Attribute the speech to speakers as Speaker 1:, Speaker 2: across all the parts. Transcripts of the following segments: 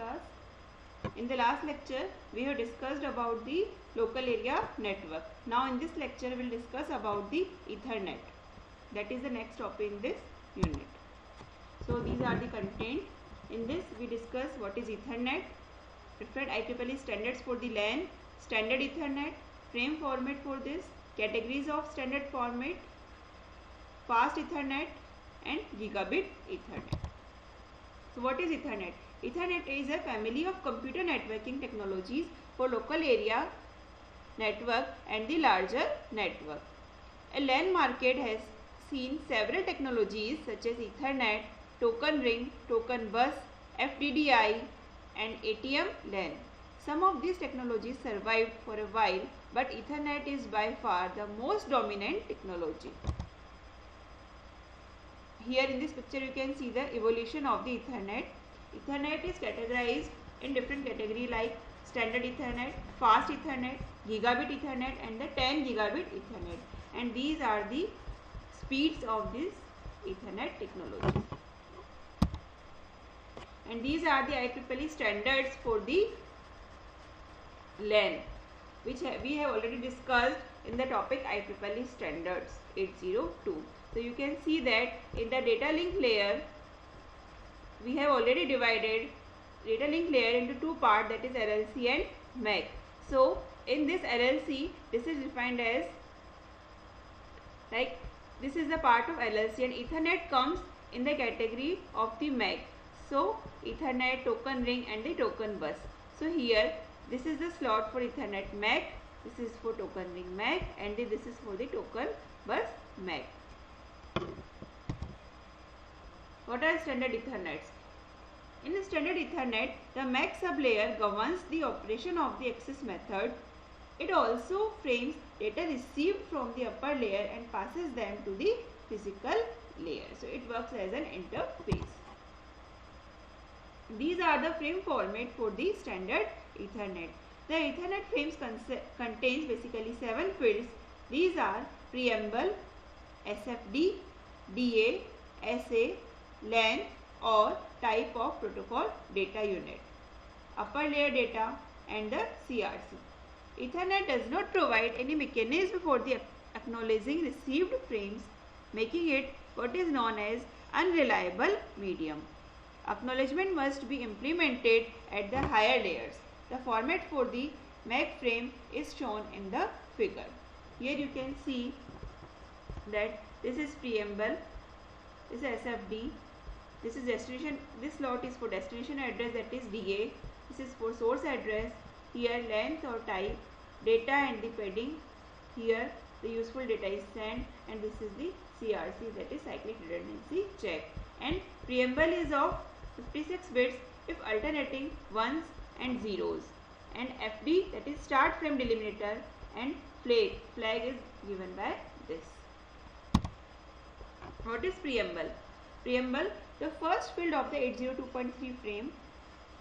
Speaker 1: class. In the last lecture, we have discussed about the local area network. Now in this lecture, we will discuss about the Ethernet. That is the next topic in this unit. So these are the content. In this, we discuss what is Ethernet, different IEEE standards for the LAN, standard Ethernet, frame format for this, categories of standard format, fast Ethernet and gigabit Ethernet. So what is Ethernet? Ethernet is a family of computer networking technologies for local area network and the larger network. A LAN market has seen several technologies such as Ethernet, token ring, token bus, FDDI and ATM LAN. Some of these technologies survived for a while, but Ethernet is by far the most dominant technology. Here in this picture you can see the evolution of the Ethernet. Ethernet is categorized in different categories like standard Ethernet, fast Ethernet, gigabit Ethernet and the 10 gigabit Ethernet. And these are the speeds of this Ethernet technology. And these are the IEEE standards for the LAN, which we have already discussed in the topic IEEE standards 802. So you can see that in the data link layer, we have already divided data link layer into two parts, that is LLC and MAC. So in this LLC, this is defined as like this is the part of LLC and Ethernet comes in the category of the MAC. So Ethernet, token ring and the token bus. So here this is the slot for Ethernet MAC, this is for token ring MAC and this is for the token bus MAC. What are standard Ethernets? In the standard Ethernet, the MAC sublayer governs the operation of the access method. It also frames data received from the upper layer and passes them to the physical layer. So it works as an interface. These are the frame format for the standard Ethernet. The Ethernet frames contains basically 7 fields. These are preamble, SFD, DA, SA, LAN or type of protocol data unit, upper layer data and the CRC. Ethernet does not provide any mechanism for the acknowledging received frames, making it what is known as unreliable medium. Acknowledgement must be implemented at the higher layers. The format for the MAC frame is shown in the figure. Here you can see that this is preamble, this is SFD, this is destination, this slot is for destination address, that is DA, this is for source address, here length or type, data and the padding, here the useful data is sent and this is the CRC, that is cyclic redundancy check. And preamble is of 56 bits if alternating ones and zeros, and FD, that is start frame delimiter, and flag is given by this. What is preamble? Preamble, the first field of the 802.3 frame,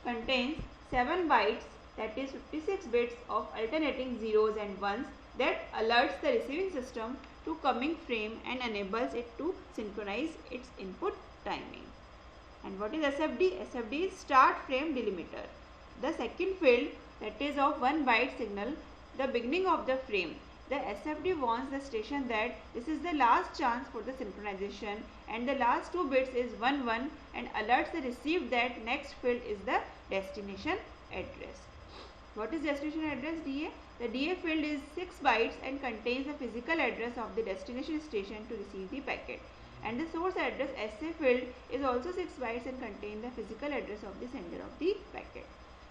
Speaker 1: contains 7 bytes, that is 56 bits of alternating zeros and ones that alerts the receiving system to coming frame and enables it to synchronize its input timing. And what is SFD? SFD is start frame delimiter. The second field, that is of 1 byte signal, the beginning of the frame. The SFD warns the station that this is the last chance for the synchronization and the last 2 bits is 11 and alerts the received that next field is the destination address. What is destination address? DA. The DA field is 6 bytes and contains the physical address of the destination station to receive the packet. And the source address SA field is also 6 bytes and contains the physical address of the sender of the packet.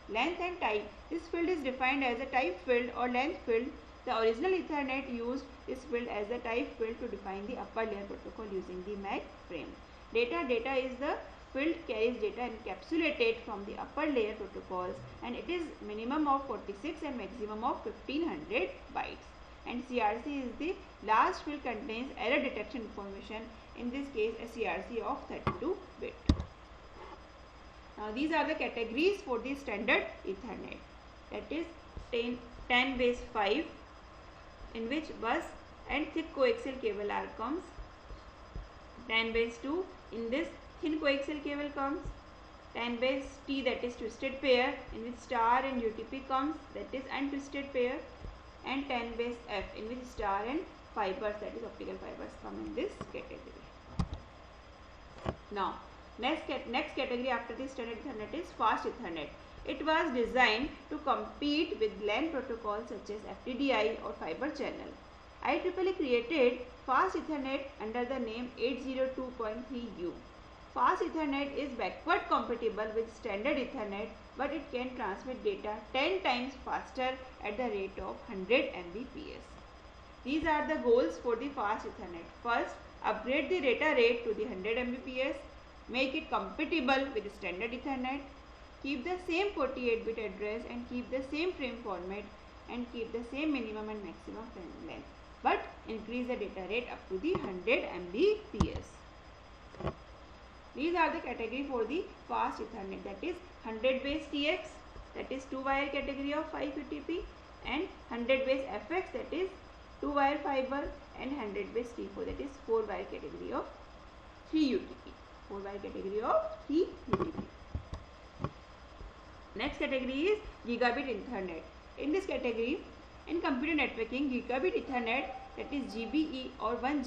Speaker 1: Length and type. This field is defined as a type field or length field. The original Ethernet used this field as a type field to define the upper layer protocol using the MAC frame. Data is the field carries data encapsulated from the upper layer protocols and it is minimum of 46 and maximum of 1500 bytes. And CRC is the last field contains error detection information, in this case a CRC of 32 bit. Now these are the categories for the standard Ethernet, that is 10 base 5, in which bus and thick coaxial cable are comes. 10 base 2, in this thin coaxial cable comes. 10 base T, that is twisted pair, in which star and UTP comes, that is untwisted pair, and 10 base F, in which star and fibers, that is optical fibers, come in this category. Now, next category after the standard Ethernet is fast Ethernet. It was designed to compete with LAN protocols such as FTDI or fiber channel. IEEE created fast Ethernet under the name 802.3U. Fast Ethernet is backward compatible with standard Ethernet, but it can transmit data 10 times faster at the rate of 100 Mbps. These are the goals for the fast Ethernet. First, upgrade the data rate to the 100 Mbps, make it compatible with standard Ethernet, keep the same 48-bit address and keep the same frame format and keep the same minimum and maximum frame length, but increase the data rate up to the 100 Mbps. These are the category for the fast Ethernet, that is 100 base TX, that is 2-wire category of 5 UTP, and 100 base FX, that is 2-wire fiber, and 100 base T4, that is 4-wire category of 3 UTP. 4-wire category of 3 UTP. Next category is Gigabit Ethernet. In this category, in computer networking, Gigabit Ethernet, that is GBE or 1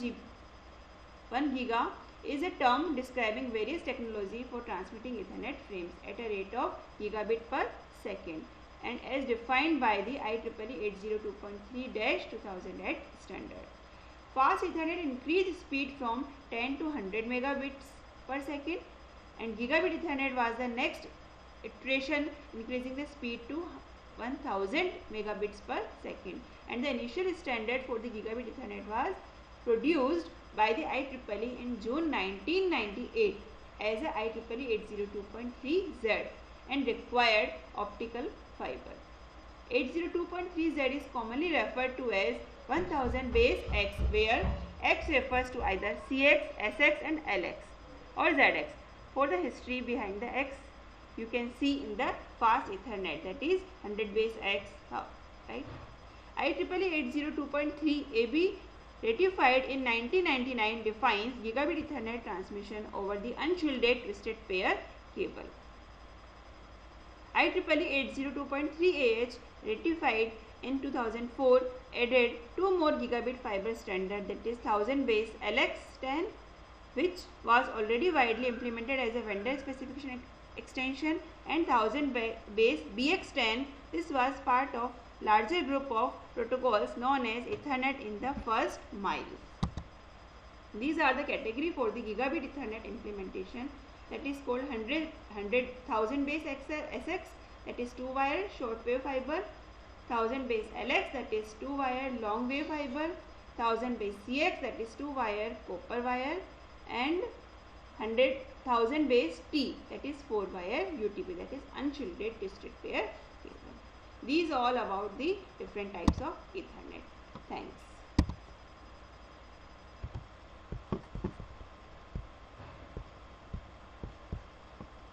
Speaker 1: giga, is a term describing various technology for transmitting Ethernet frames at a rate of gigabit per second, and as defined by the IEEE 802.3-2008 standard. Fast Ethernet increased speed from 10 to 100 megabits per second, and Gigabit Ethernet was the next iteration, increasing the speed to 1000 megabits per second, and the initial standard for the Gigabit Ethernet was produced by the IEEE in June 1998 as a IEEE 802.3Z and required optical fiber. 802.3Z is commonly referred to as 1000 base X, where X refers to either CX, SX and LX or ZX. For the history behind the X, you can see in the fast Ethernet, that is 100 base X, right? IEEE 802.3 AB ratified in 1999 defines Gigabit Ethernet transmission over the unshielded twisted pair cable. IEEE 802.3 AH ratified in 2004 added 2 more gigabit fiber standard, that is 1000 base LX10, which was already widely implemented as a vendor specification extension, and 1000 base BX10. This was part of larger group of protocols known as Ethernet in the first mile. These are the category for the Gigabit Ethernet implementation, that is called 100,000 base SX, that is 2-wire short wave fiber, 1000 base LX, that is 2-wire long wave fiber, 1000 base CX, that is 2-wire copper wire, and 100,000 base T, that is 4-wire UTP, that is unshielded twisted pair cable. These all about the different types of Ethernet. Thanks.